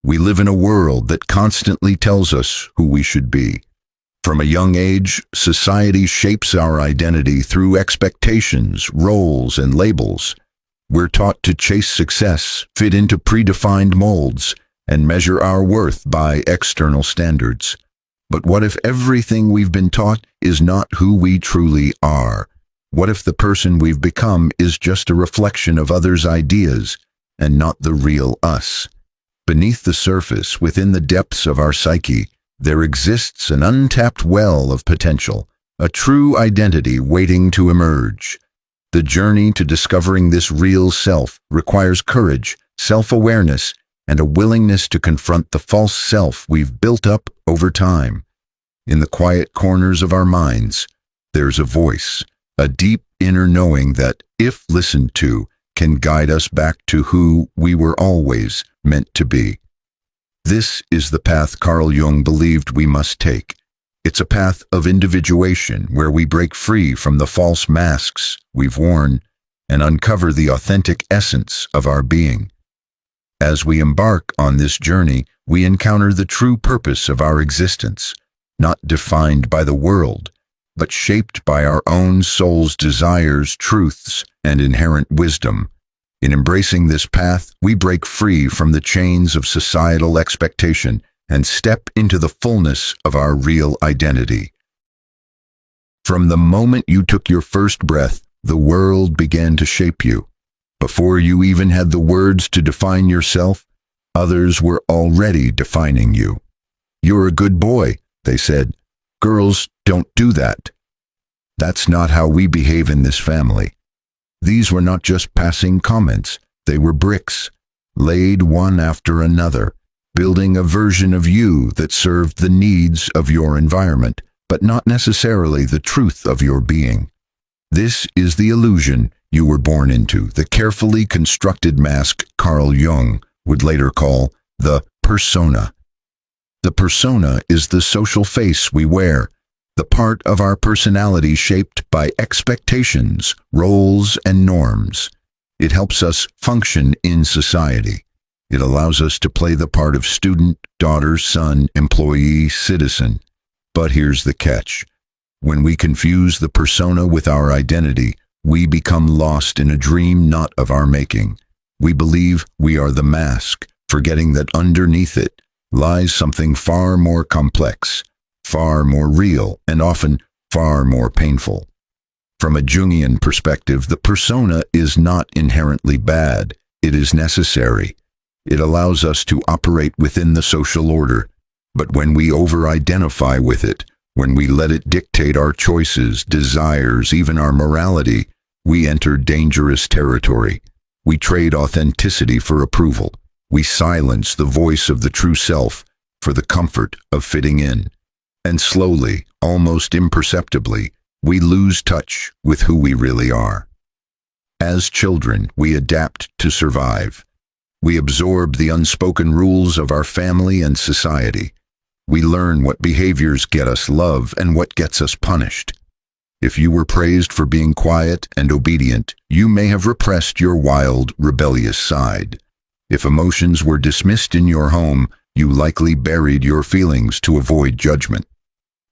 We live in a world that constantly tells us who we should be. From a young age, society shapes our identity through expectations, roles, and labels. We're taught to chase success, fit into predefined molds, and measure our worth by external standards. But what if everything we've been taught is not who we truly are? What if the person we've become is just a reflection of others' ideas and not the real us? Beneath the surface, within the depths of our psyche, there exists an untapped well of potential, a true identity waiting to emerge. The journey to discovering this real self requires courage, self-awareness, and a willingness to confront the false self we've built up over time. In the quiet corners of our minds, there's a voice, a deep inner knowing that, if listened to, can guide us back to who we were always meant to be. This is the path Carl Jung believed we must take. It's a path of individuation where we break free from the false masks we've worn and uncover the authentic essence of our being. As we embark on this journey, we encounter the true purpose of our existence, not defined by the world, but shaped by our own soul's desires, truths, and inherent wisdom. In embracing this path, we break free from the chains of societal expectation and step into the fullness of our real identity. From the moment you took your first breath, the world began to shape you. Before you even had the words to define yourself, others were already defining you. "You're a good boy," they said. "Girls don't do that." That's not how we behave in this family. These were not just passing comments, they were bricks, laid one after another, building a version of you that served the needs of your environment, but not necessarily the truth of your being. This is the illusion you were born into, the carefully constructed mask Carl Jung would later call the persona. The persona is the social face we wear, the part of our personality shaped by expectations, roles, and norms. It helps us function in society. It allows us to play the part of student, daughter, son, employee, citizen. But here's the catch. When we confuse the persona with our identity, we become lost in a dream not of our making. We believe we are the mask, forgetting that underneath it lies something far more complex, far more real, and often far more painful. From a Jungian perspective, the persona is not inherently bad. It is necessary. It allows us to operate within the social order. But when we over-identify with it, when we let it dictate our choices, desires, even our morality, we enter dangerous territory. We trade authenticity for approval. We silence the voice of the true self for the comfort of fitting in. And slowly, almost imperceptibly, we lose touch with who we really are. As children, we adapt to survive. We absorb the unspoken rules of our family and society. We learn what behaviors get us love and what gets us punished. If you were praised for being quiet and obedient, you may have repressed your wild, rebellious side. If emotions were dismissed in your home, you likely buried your feelings to avoid judgment.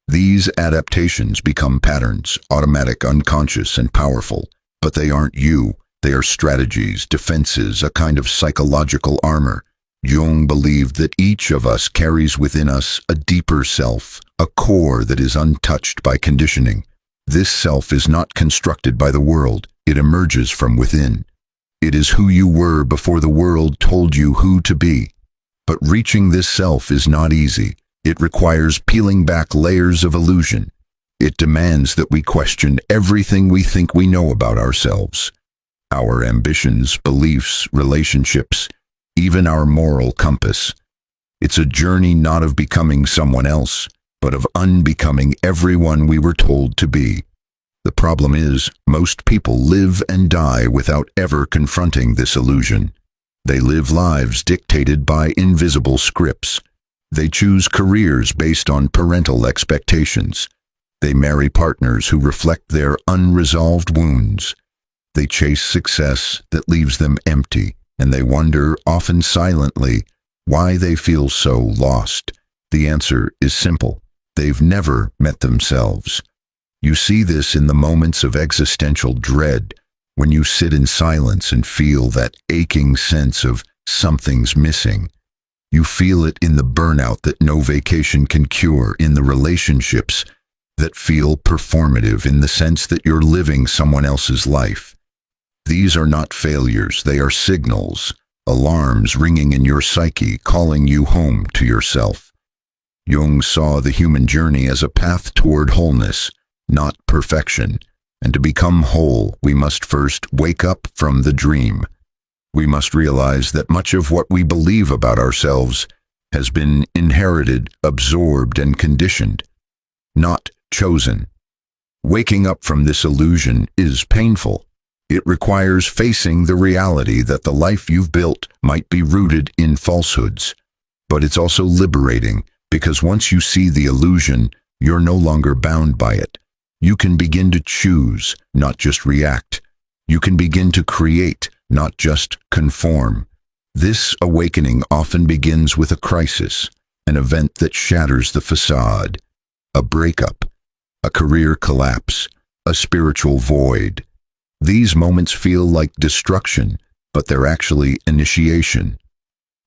These adaptations become patterns, automatic, unconscious, and powerful, but they aren't you. They are strategies, defenses, a kind of psychological armor. Jung believed that each of us carries within us a deeper self, a core that is untouched by conditioning. This self is not constructed by the world, it emerges from within. It is who you were before the world told you who to be. But reaching this self is not easy. It requires peeling back layers of illusion. It demands that we question everything we think we know about ourselves. Our ambitions, beliefs, relationships, even our moral compass. It's a journey not of becoming someone else, but of unbecoming everyone we were told to be. The problem is, most people live and die without ever confronting this illusion. They live lives dictated by invisible scripts. They choose careers based on parental expectations. They marry partners who reflect their unresolved wounds. They chase success that leaves them empty, and they wonder, often silently, Why they feel so lost? The answer is simple. They've never met themselves. You see this in the moments of existential dread, when you sit in silence and feel that aching sense of something's missing. You feel it in the burnout that no vacation can cure, in the relationships that feel performative, in the sense that you're living someone else's life. These are not failures, they are signals, alarms ringing in your psyche, calling you home to yourself. Jung saw the human journey as a path toward wholeness, not perfection, and to become whole, we must first wake up from the dream. We must realize that much of what we believe about ourselves has been inherited, absorbed, and conditioned, not chosen. Waking up from this illusion is painful. It requires facing the reality that the life you've built might be rooted in falsehoods. But it's also liberating, because once you see the illusion, you're no longer bound by it. You can begin to choose, not just react. You can begin to create, not just conform. This awakening often begins with a crisis, an event that shatters the facade, a breakup, a career collapse, a spiritual void. These moments feel like destruction, but they're actually initiation.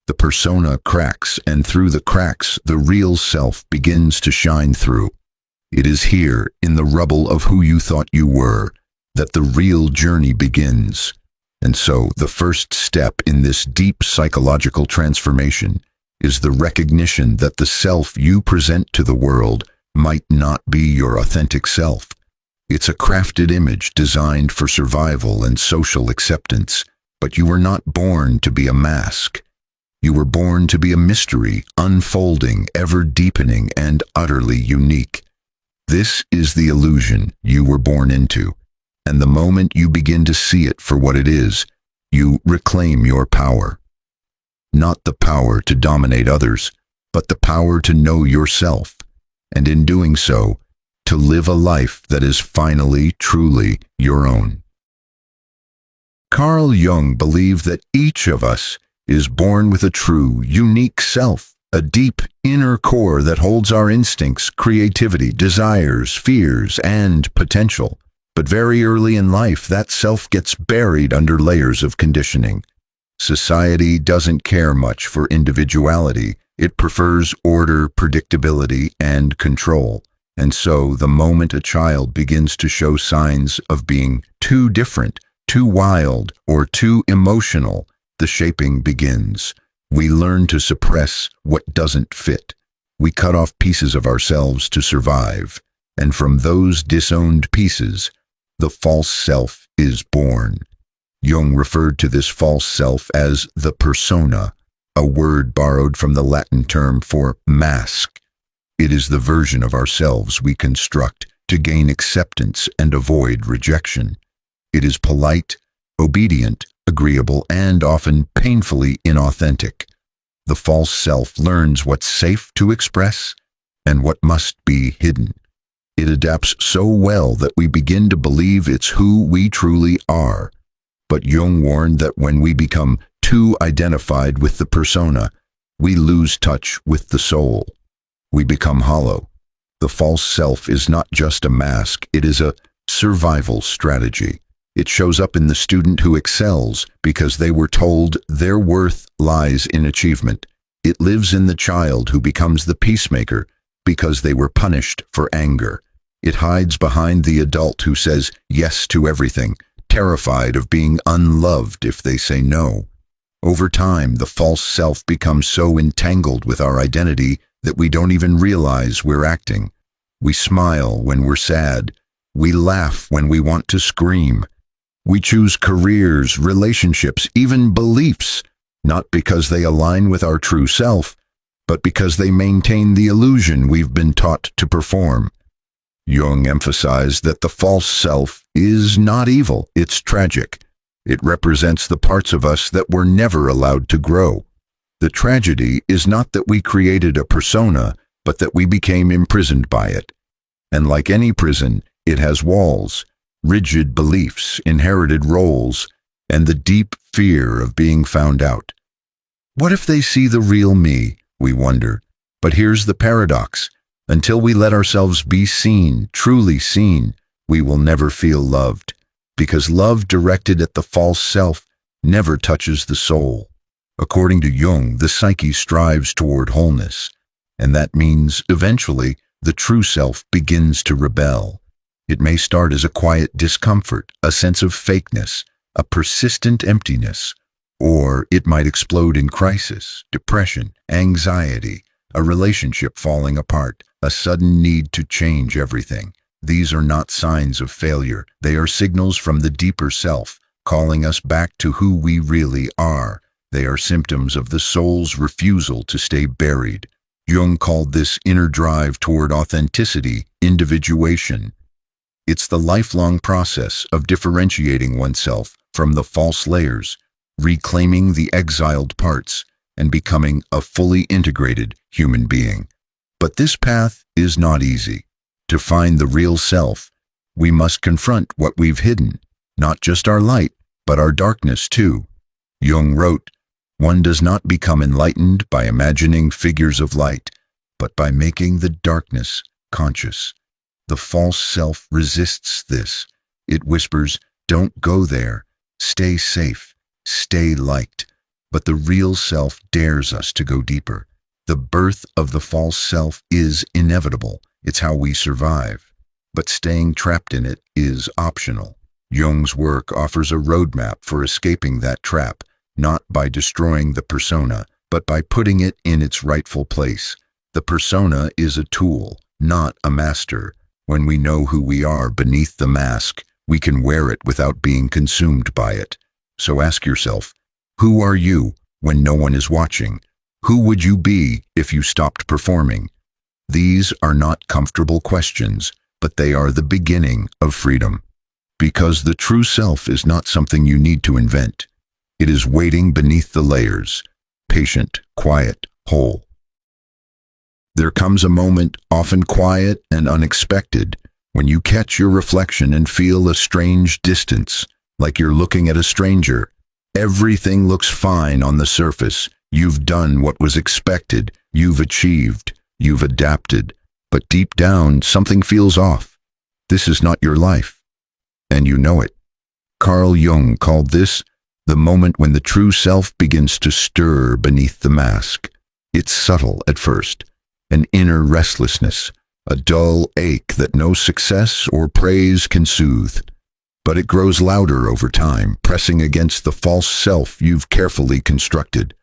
The persona cracks, and through the cracks, the real self begins to shine through. It is here, in the rubble of who you thought you were, that the real journey begins. And so, the first step in this deep psychological transformation is the recognition that the self you present to the world might not be your authentic self. It's a crafted image designed for survival and social acceptance, but you were not born to be a mask. You were born to be a mystery, unfolding, ever deepening, and utterly unique. This is the illusion you were born into, and the moment you begin to see it for what it is, you reclaim your power. Not the power to dominate others, but the power to know yourself, and in doing so, to live a life that is finally, truly your own. Carl Jung believed that each of us is born with a true, unique self, a deep inner core that holds our instincts, creativity, desires, fears, and potential. But very early in life, that self gets buried under layers of conditioning. Society doesn't care much for individuality. It prefers order, predictability, and control. And so, the moment a child begins to show signs of being too different, too wild, or too emotional, the shaping begins. We learn to suppress what doesn't fit. We cut off pieces of ourselves to survive. And from those disowned pieces, the false self is born. Jung referred to this false self as the persona, a word borrowed from the Latin term for mask. It is the version of ourselves we construct to gain acceptance and avoid rejection. It is polite, obedient, agreeable, and often painfully inauthentic. The false self learns what's safe to express and what must be hidden. It adapts so well that we begin to believe it's who we truly are. But Jung warned that when we become too identified with the persona, we lose touch with the soul. We become hollow. The false self is not just a mask, it is a survival strategy. It shows up in the student who excels because they were told their worth lies in achievement. It lives in the child who becomes the peacemaker because they were punished for anger. It hides behind the adult who says yes to everything, terrified of being unloved if they say no. Over time, the false self becomes so entangled with our identity that we don't even realize we're acting. We smile when we're sad. We laugh when we want to scream. We choose careers, relationships, even beliefs, not because they align with our true self, but because they maintain the illusion we've been taught to perform. Jung emphasized that the false self is not evil, it's tragic. It represents the parts of us that were never allowed to grow. The tragedy is not that we created a persona, but that we became imprisoned by it. And like any prison, it has walls, rigid beliefs, inherited roles, and the deep fear of being found out. What if they see the real me? We wonder. But here's the paradox. Until we let ourselves be seen, truly seen, we will never feel loved. Because love directed at the false self never touches the soul. According to Jung, the psyche strives toward wholeness. And that means, eventually, the true self begins to rebel. It may start as a quiet discomfort, a sense of fakeness, a persistent emptiness. Or it might explode in crisis, depression, anxiety, a relationship falling apart, a sudden need to change everything. These are not signs of failure. They are signals from the deeper self, calling us back to who we really are. They are symptoms of the soul's refusal to stay buried. Jung called this inner drive toward authenticity individuation. It's the lifelong process of differentiating oneself from the false layers, reclaiming the exiled parts, and becoming a fully integrated human being. But this path is not easy. To find the real self, we must confront what we've hidden, not just our light, but our darkness too. Jung wrote, "One does not become enlightened by imagining figures of light, but by making the darkness conscious." The false self resists this. It whispers, "Don't go there. Stay safe. Stay liked." But the real self dares us to go deeper. The birth of the false self is inevitable. It's how we survive. But staying trapped in it is optional. Jung's work offers a roadmap for escaping that trap, not by destroying the persona, but by putting it in its rightful place. The persona is a tool, not a master. When we know who we are beneath the mask, we can wear it without being consumed by it. So ask yourself, who are you when no one is watching? Who would you be if you stopped performing? These are not comfortable questions, but they are the beginning of freedom. Because the true self is not something you need to invent. It is waiting beneath the layers, patient, quiet, whole. There comes a moment, often quiet and unexpected, when you catch your reflection and feel a strange distance, like you're looking at a stranger. Everything looks fine on the surface. You've done what was expected. You've achieved. You've adapted. But deep down, something feels off. This is not your life. And you know it. Carl Jung called this the moment when the true self begins to stir beneath the mask. It's subtle at first, an inner restlessness, a dull ache that no success or praise can soothe. But it grows louder over time, pressing against the false self you've carefully constructed.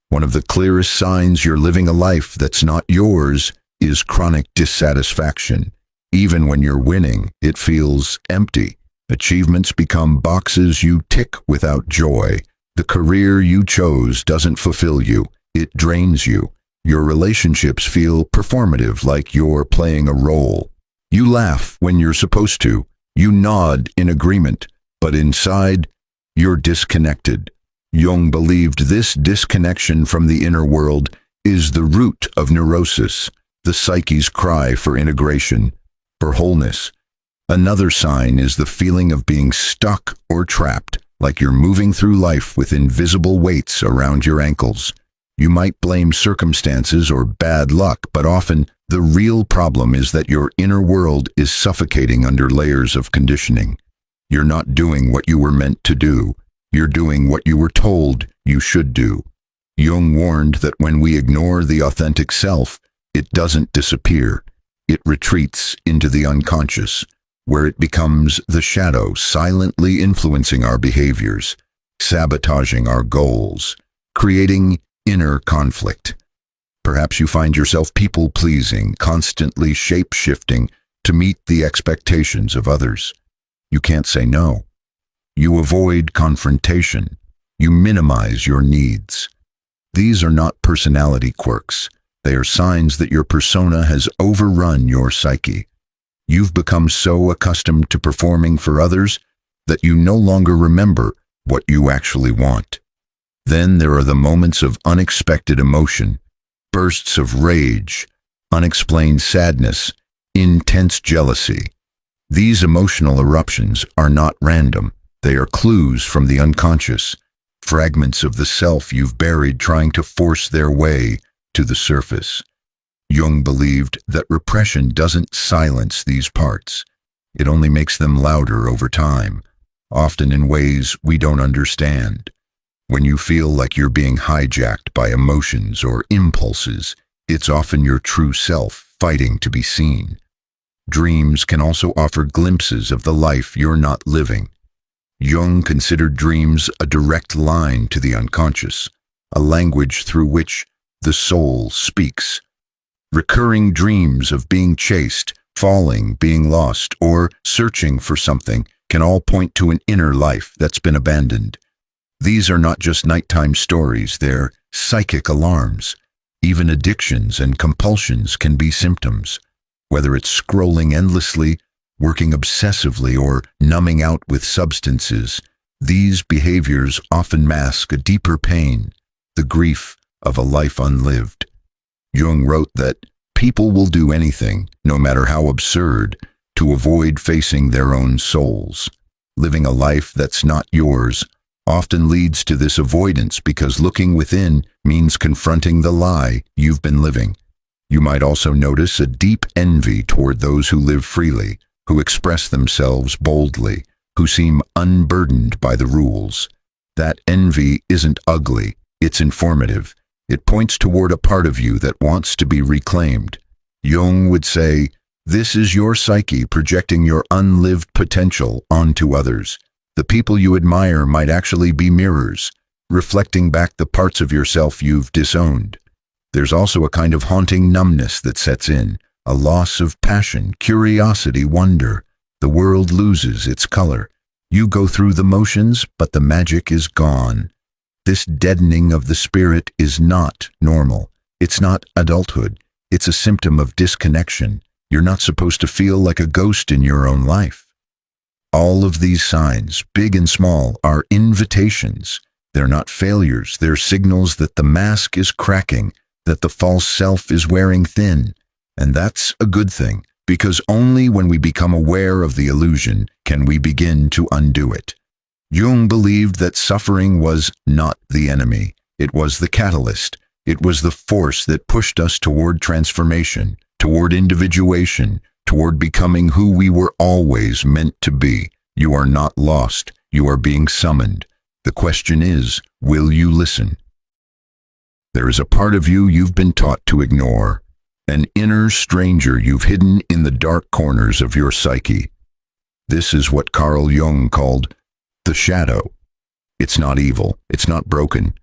One of the clearest signs you're living a life that's not yours is chronic dissatisfaction. Even when you're winning, it feels empty. Achievements become boxes you tick without joy. The career you chose doesn't fulfill you. It drains you. Your relationships feel performative, like you're playing a role. You laugh when you're supposed to. You nod in agreement. But inside, you're disconnected. Jung believed this disconnection from the inner world is the root of neurosis, the psyche's cry for integration, for wholeness. Another sign is the feeling of being stuck or trapped, like you're moving through life with invisible weights around your ankles. You might blame circumstances or bad luck, but often the real problem is that your inner world is suffocating under layers of conditioning. You're not doing what you were meant to do. You're doing what you were told you should do. Jung warned that when we ignore the authentic self, it doesn't disappear. It retreats into the unconscious, where it becomes the shadow silently influencing our behaviors, sabotaging our goals, creating inner conflict. Perhaps you find yourself people-pleasing, constantly shape-shifting to meet the expectations of others. You can't say no. You avoid confrontation. You minimize your needs. These are not personality quirks. They are signs that your persona has overrun your psyche. You've become so accustomed to performing for others that you no longer remember what you actually want. Then there are the moments of unexpected emotion, bursts of rage, unexplained sadness, intense jealousy. These emotional eruptions are not random. They are clues from the unconscious. fragments of the self you've buried trying to force their way to the surface. Jung believed that repression doesn't silence these parts. It only makes them louder over time, often in ways we don't understand. When you feel like you're being hijacked by emotions or impulses, it's often your true self fighting to be seen. Dreams can also offer glimpses of the life you're not living. Jung considered dreams a direct line to the unconscious, a language through which the soul speaks. Recurring dreams of being chased, falling, being lost, or searching for something can all point to an inner life that's been abandoned. These are not just nighttime stories, they're psychic alarms. Even addictions and compulsions can be symptoms. Whether it's scrolling endlessly, working obsessively, or numbing out with substances, these behaviors often mask a deeper pain, the grief of a life unlived. Jung wrote that people will do anything, no matter how absurd, to avoid facing their own souls. Living a life that's not yours often leads to this avoidance because looking within means confronting the lie you've been living. You might also notice a deep envy toward those who live freely, who express themselves boldly, who seem unburdened by the rules. That envy isn't ugly, it's informative. It points toward a part of you that wants to be reclaimed. Jung would say, this is your psyche projecting your unlived potential onto others. The people you admire might actually be mirrors, reflecting back the parts of yourself you've disowned. There's also a kind of haunting numbness that sets in, a loss of passion, curiosity, wonder. The world loses its color. You go through the motions, but the magic is gone. This deadening of the spirit is not normal. It's not adulthood. It's a symptom of disconnection. You're not supposed to feel like a ghost in your own life. All of these signs, big and small, are invitations. They're not failures. They're signals that the mask is cracking, that the false self is wearing thin. And that's a good thing, because only when we become aware of the illusion can we begin to undo it. Jung believed that suffering was not the enemy. It was the catalyst. It was the force that pushed us toward transformation, toward individuation, toward becoming who we were always meant to be. You are not lost. You are being summoned. The question is, will you listen? There is a part of you you've been taught to ignore, an inner stranger you've hidden in the dark corners of your psyche. This is what Carl Jung called the shadow. It's not evil. It's not broken.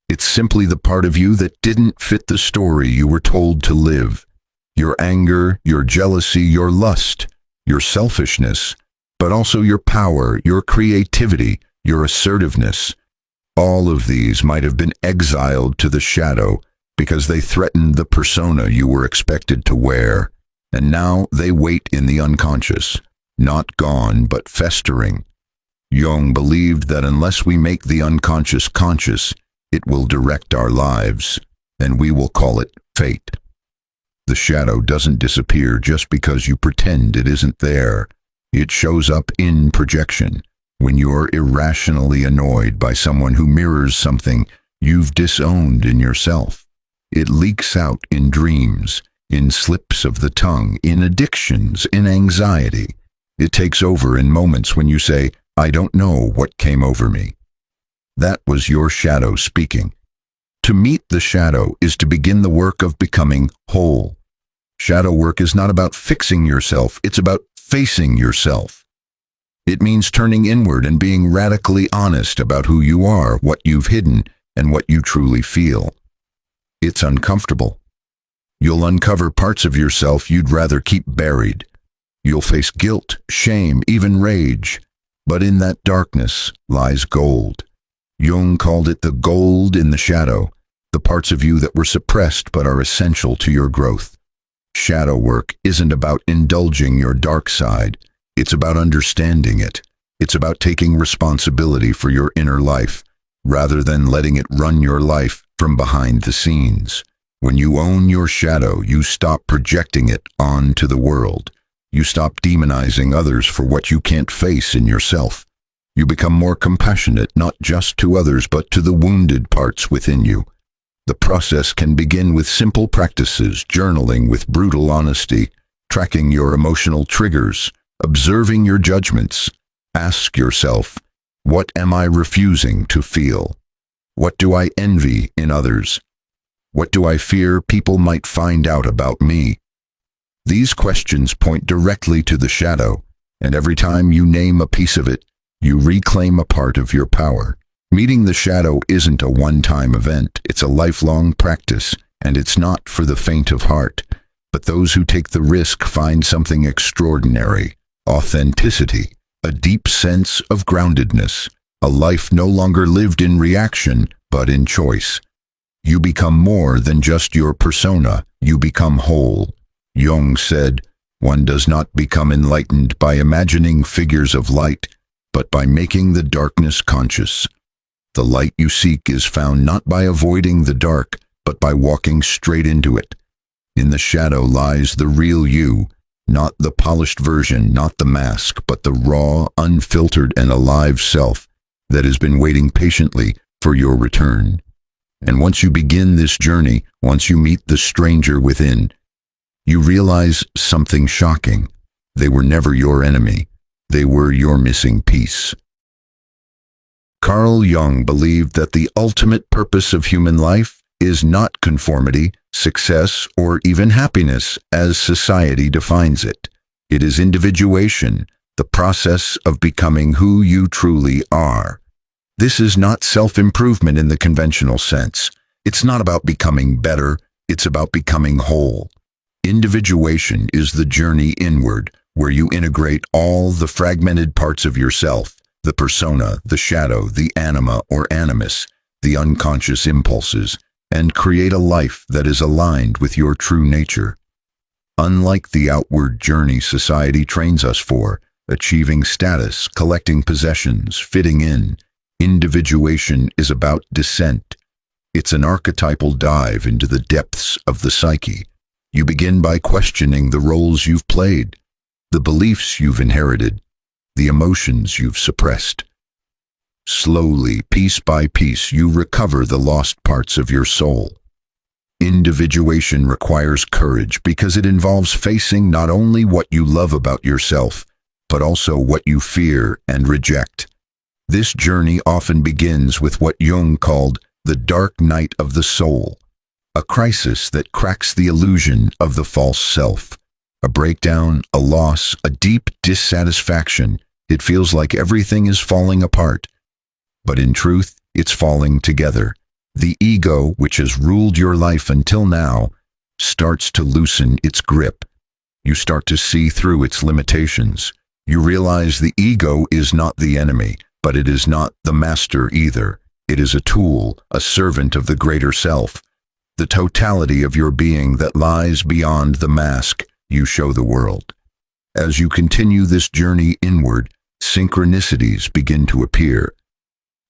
It's simply the part of you that didn't fit the story you were told to live. Your anger, your jealousy, your lust, your selfishness, but also your power, your creativity, your assertiveness. All of these might have been exiled to the shadow because they threatened the persona you were expected to wear, and now they wait in the unconscious, not gone but festering. Jung believed that unless we make the unconscious conscious, it will direct our lives, and we will call it fate. The shadow doesn't disappear just because you pretend it isn't there. It shows up in projection, when you're irrationally annoyed by someone who mirrors something you've disowned in yourself. It leaks out in dreams, in slips of the tongue, in addictions, in anxiety. It takes over in moments when you say, I don't know what came over me. That was your shadow speaking. To meet the shadow is to begin the work of becoming whole. Shadow work is not about fixing yourself, it's about facing yourself. It means turning inward and being radically honest about who you are, what you've hidden, and what you truly feel. It's uncomfortable. You'll uncover parts of yourself you'd rather keep buried. You'll face guilt, shame, even rage. But in that darkness lies gold. Jung called it the gold in the shadow, the parts of you that were suppressed but are essential to your growth. Shadow work isn't about indulging your dark side. It's about understanding it. It's about taking responsibility for your inner life, rather than letting it run your life from behind the scenes. When you own your shadow, you stop projecting it onto the world. You stop demonizing others for what you can't face in yourself. You become more compassionate, not just to others, but to the wounded parts within you. The process can begin with simple practices, journaling with brutal honesty, tracking your emotional triggers, observing your judgments. Ask yourself, what am I refusing to feel? What do I envy in others? What do I fear people might find out about me? These questions point directly to the shadow, and every time you name a piece of it, you reclaim a part of your power. Meeting the shadow isn't a one-time event, it's a lifelong practice, and it's not for the faint of heart. But those who take the risk find something extraordinary: authenticity, a deep sense of groundedness, a life no longer lived in reaction, but in choice. You become more than just your persona, you become whole. Jung said, "One does not become enlightened by imagining figures of light, but by making the darkness conscious." The light you seek is found not by avoiding the dark, but by walking straight into it. In the shadow lies the real you, not the polished version, not the mask, but the raw, unfiltered, and alive self that has been waiting patiently for your return. And once you begin this journey, once you meet the stranger within, you realize something shocking. They were never your enemy. They were your missing piece. Carl Jung believed that the ultimate purpose of human life is not conformity, success, or even happiness as society defines it. It is individuation, the process of becoming who you truly are. This is not self-improvement in the conventional sense. It's not about becoming better, it's about becoming whole. Individuation is the journey inward, where you integrate all the fragmented parts of yourself: the persona, the shadow, the anima or animus, the unconscious impulses, and create a life that is aligned with your true nature. Unlike the outward journey society trains us for, achieving status, collecting possessions, fitting in, individuation is about descent. It's an archetypal dive into the depths of the psyche. You begin by questioning the roles you've played, the beliefs you've inherited, the emotions you've suppressed. Slowly, piece by piece, you recover the lost parts of your soul. Individuation requires courage because it involves facing not only what you love about yourself, but also what you fear and reject. This journey often begins with what Jung called the dark night of the soul, a crisis that cracks the illusion of the false self. A breakdown, a loss, a deep dissatisfaction. It feels like everything is falling apart. But in truth, it's falling together. The ego, which has ruled your life until now, starts to loosen its grip. You start to see through its limitations. You realize the ego is not the enemy, but it is not the master either. It is a tool, a servant of the greater self, the totality of your being that lies beyond the mask you show the world. As you continue this journey inward, synchronicities begin to appear,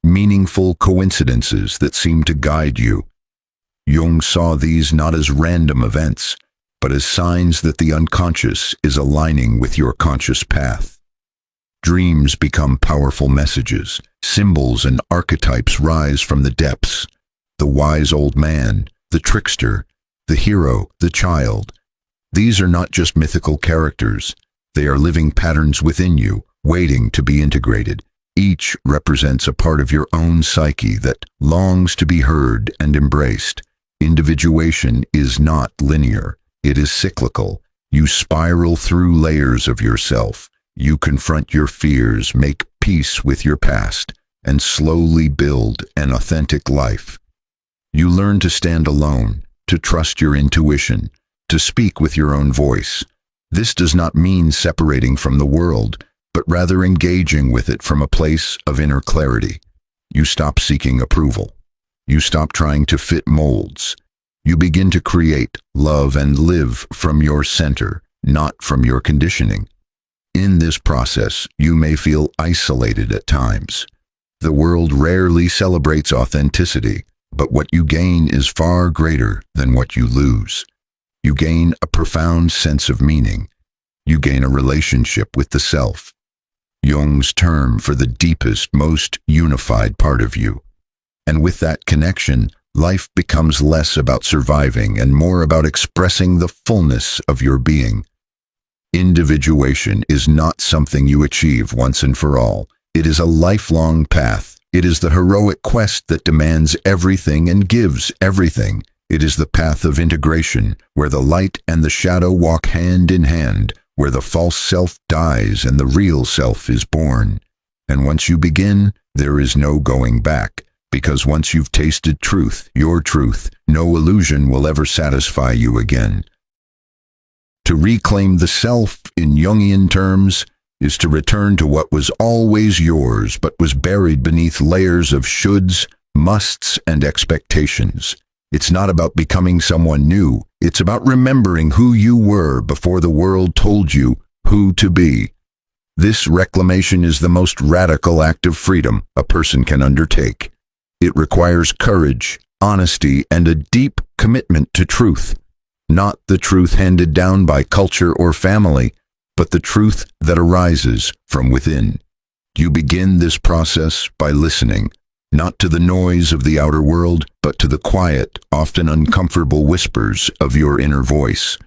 meaningful coincidences that seem to guide you. Jung saw these not as random events, but as signs that the unconscious is aligning with your conscious path. Dreams become powerful messages. Symbols and archetypes rise from the depths. The wise old man, the trickster, the hero, the child. These are not just mythical characters. They are living patterns within you, waiting to be integrated. Each represents a part of your own psyche that longs to be heard and embraced. Individuation is not linear. It is cyclical. You spiral through layers of yourself. You confront your fears, make peace with your past, and slowly build an authentic life. You learn to stand alone, to trust your intuition, to speak with your own voice. This does not mean separating from the world, but rather engaging with it from a place of inner clarity. You stop seeking approval. You stop trying to fit molds. You begin to create, love, and live from your center, not from your conditioning. In this process, you may feel isolated at times. The world rarely celebrates authenticity, but what you gain is far greater than what you lose. You gain a profound sense of meaning. You gain a relationship with the self. Jung's term for the deepest, most unified part of you. And with that connection, life becomes less about surviving and more about expressing the fullness of your being. Individuation is not something you achieve once and for all. It is a lifelong path. It is the heroic quest that demands everything and gives everything. It is the path of integration, where the light and the shadow walk hand in hand, where the false self dies and the real self is born. And once you begin, there is no going back, because once you've tasted truth, your truth, no illusion will ever satisfy you again. To reclaim the self, in Jungian terms, is to return to what was always yours but was buried beneath layers of shoulds, musts, and expectations. It's not about becoming someone new. It's about remembering who you were before the world told you who to be. This reclamation is the most radical act of freedom a person can undertake. It requires courage, honesty, and a deep commitment to truth. Not the truth handed down by culture or family, but the truth that arises from within. You begin this process by listening, not to the noise of the outer world, but to the quiet, often uncomfortable whispers of your inner voice.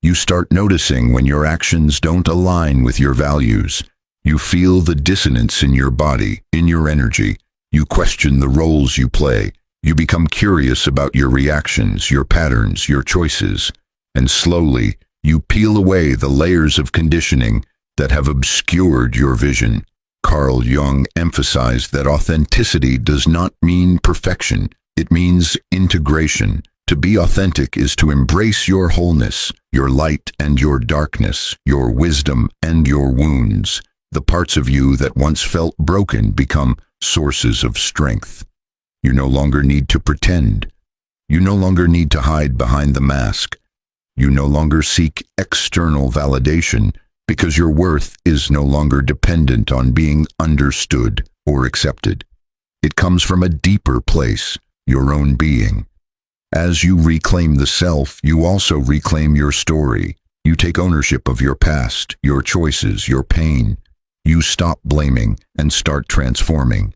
You start noticing when your actions don't align with your values. You feel the dissonance in your body, in your energy. You question the roles you play. You become curious about your reactions, your patterns, your choices. And slowly, you peel away the layers of conditioning that have obscured your vision. Carl Jung emphasized that authenticity does not mean perfection. It means integration. To be authentic is to embrace your wholeness, your light and your darkness, your wisdom and your wounds. The parts of you that once felt broken become sources of strength. You no longer need to pretend. You no longer need to hide behind the mask. You no longer seek external validation, because your worth is no longer dependent on being understood or accepted. It comes from a deeper place, your own being. As you reclaim the self, you also reclaim your story. You take ownership of your past, your choices, your pain. You stop blaming and start transforming.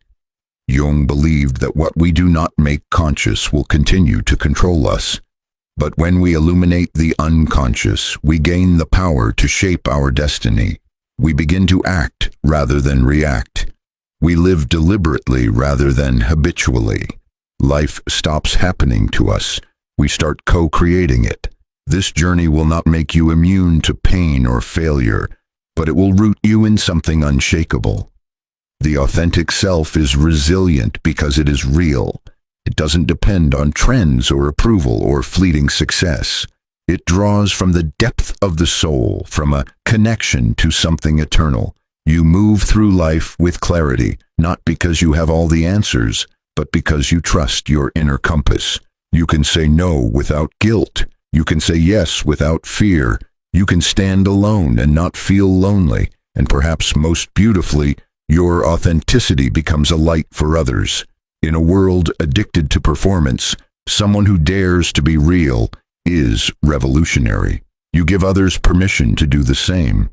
Jung believed that what we do not make conscious will continue to control us. But when we illuminate the unconscious, we gain the power to shape our destiny. We begin to act rather than react. We live deliberately rather than habitually. Life stops happening to us. We start co-creating it. This journey will not make you immune to pain or failure, but it will root you in something unshakable. The authentic self is resilient because it is real. It doesn't depend on trends or approval or fleeting success. It draws from the depth of the soul, from a connection to something eternal. You move through life with clarity, not because you have all the answers, but because you trust your inner compass. You can say no without guilt. You can say yes without fear. You can stand alone and not feel lonely. And perhaps most beautifully, your authenticity becomes a light for others. In a world addicted to performance, someone who dares to be real is revolutionary. You give others permission to do the same,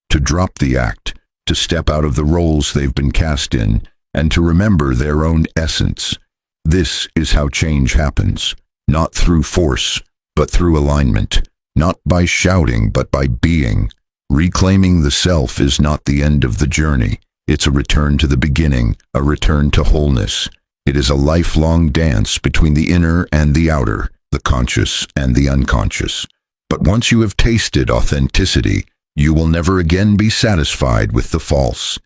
to drop the act, to step out of the roles they've been cast in, and to remember their own essence. This is how change happens, not through force, but through alignment, not by shouting, but by being. Reclaiming the self is not the end of the journey. It's a return to the beginning, a return to wholeness. It is a lifelong dance between the inner and the outer, the conscious and the unconscious. But once you have tasted authenticity, you will never again be satisfied with the false.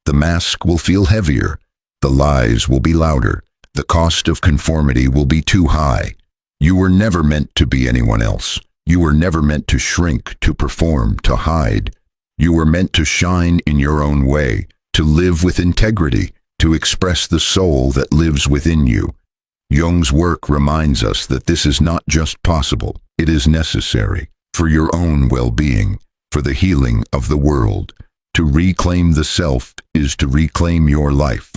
The mask will feel heavier, the lies will be louder, the cost of conformity will be too high. You were never meant to be anyone else. You were never meant to shrink, to perform, to hide. You were meant to shine in your own way, to live with integrity, to express the soul that lives within you. Jung's work reminds us that this is not just possible, it is necessary for your own well-being, for the healing of the world. To reclaim the self is to reclaim your life.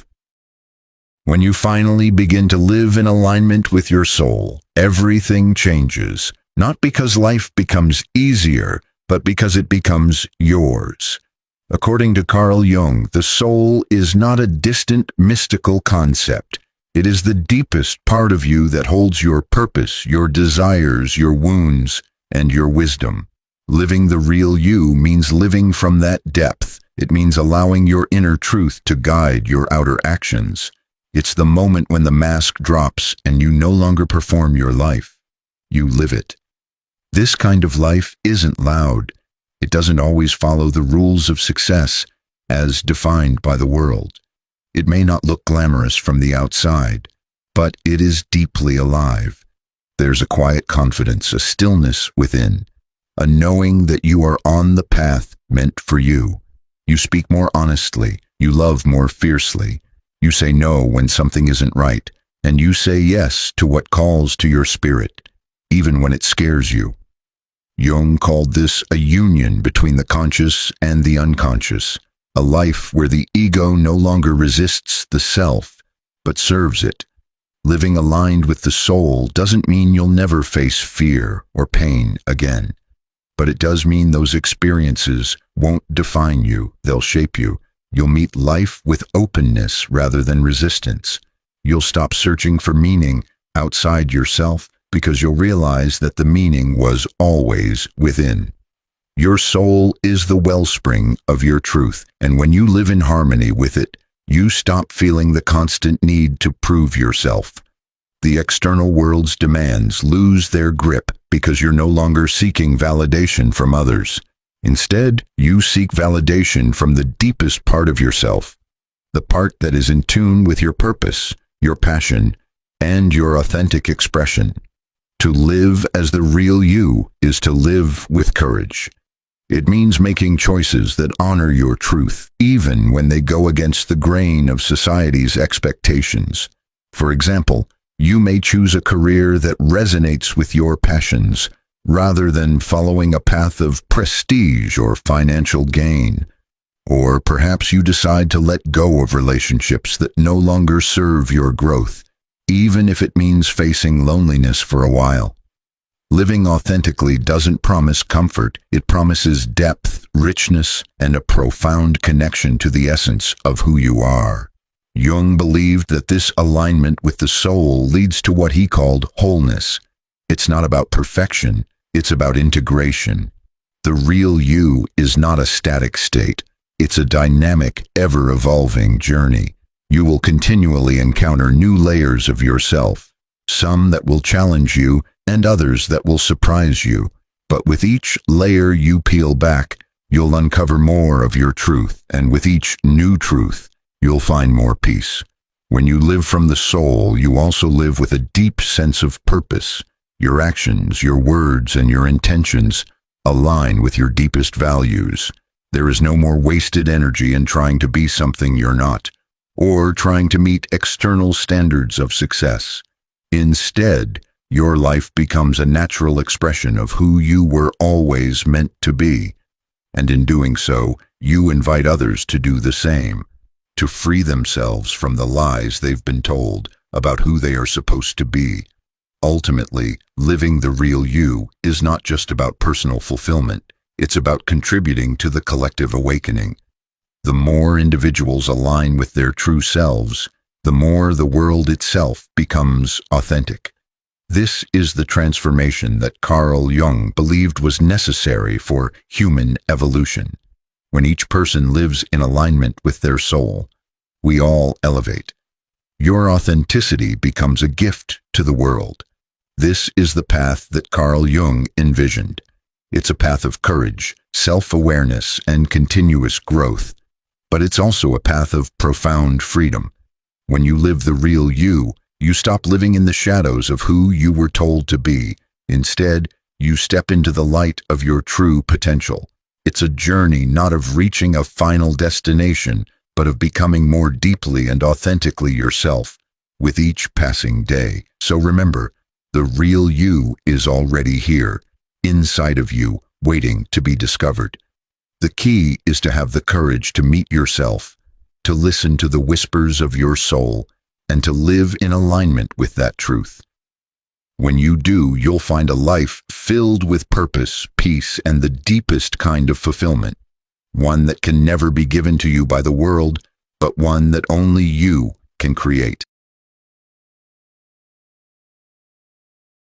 When you finally begin to live in alignment with your soul, everything changes, not because life becomes easier, but because it becomes yours. According to Carl Jung, the soul is not a distant mystical concept. It is the deepest part of you that holds your purpose, your desires, your wounds, and your wisdom. Living the real you means living from that depth. It means allowing your inner truth to guide your outer actions. It's the moment when the mask drops and you no longer perform your life. You live it. This kind of life isn't loud. It doesn't always follow the rules of success as defined by the world. It may not look glamorous from the outside, but it is deeply alive. There's a quiet confidence, a stillness within, a knowing that you are on the path meant for you. You speak more honestly, you love more fiercely, you say no when something isn't right, and you say yes to what calls to your spirit, even when it scares you. Jung called this a union between the conscious and the unconscious, a life where the ego no longer resists the self, but serves it. Living aligned with the soul doesn't mean you'll never face fear or pain again, but it does mean those experiences won't define you, they'll shape you. You'll meet life with openness rather than resistance. You'll stop searching for meaning outside yourself because you'll realize that the meaning was always within. Your soul is the wellspring of your truth, and when you live in harmony with it, you stop feeling the constant need to prove yourself. The external world's demands lose their grip because you're no longer seeking validation from others. Instead, you seek validation from the deepest part of yourself, the part that is in tune with your purpose, your passion, and your authentic expression. To live as the real you is to live with courage. It means making choices that honor your truth, even when they go against the grain of society's expectations. For example, you may choose a career that resonates with your passions, rather than following a path of prestige or financial gain. Or perhaps you decide to let go of relationships that no longer serve your growth, even if it means facing loneliness for a while. Living authentically doesn't promise comfort, it promises depth, richness, and a profound connection to the essence of who you are. Jung believed that this alignment with the soul leads to what he called wholeness. It's not about perfection, it's about integration. The real you is not a static state. It's a dynamic, ever-evolving journey. You will continually encounter new layers of yourself, some that will challenge you and others that will surprise you. But with each layer you peel back, you'll uncover more of your truth, and with each new truth, you'll find more peace. When you live from the soul, you also live with a deep sense of purpose. Your actions, your words, and your intentions align with your deepest values. There is no more wasted energy in trying to be something you're not, or trying to meet external standards of success. Instead, your life becomes a natural expression of who you were always meant to be. And in doing so, you invite others to do the same, to free themselves from the lies they've been told about who they are supposed to be. Ultimately, living the real you is not just about personal fulfillment, it's about contributing to the collective awakening. The more individuals align with their true selves, the more the world itself becomes authentic. This is the transformation that Carl Jung believed was necessary for human evolution. When each person lives in alignment with their soul, we all elevate. Your authenticity becomes a gift to the world. This is the path that Carl Jung envisioned. It's a path of courage, self-awareness, and continuous growth. But it's also a path of profound freedom. When you live the real you, you stop living in the shadows of who you were told to be. Instead, you step into the light of your true potential. It's a journey not of reaching a final destination, but of becoming more deeply and authentically yourself with each passing day. So remember, the real you is already here, inside of you, waiting to be discovered. The key is to have the courage to meet yourself, to listen to the whispers of your soul, and to live in alignment with that truth. When you do, you'll find a life filled with purpose, peace, and the deepest kind of fulfillment. one that can never be given to you by the world, but one that only you can create.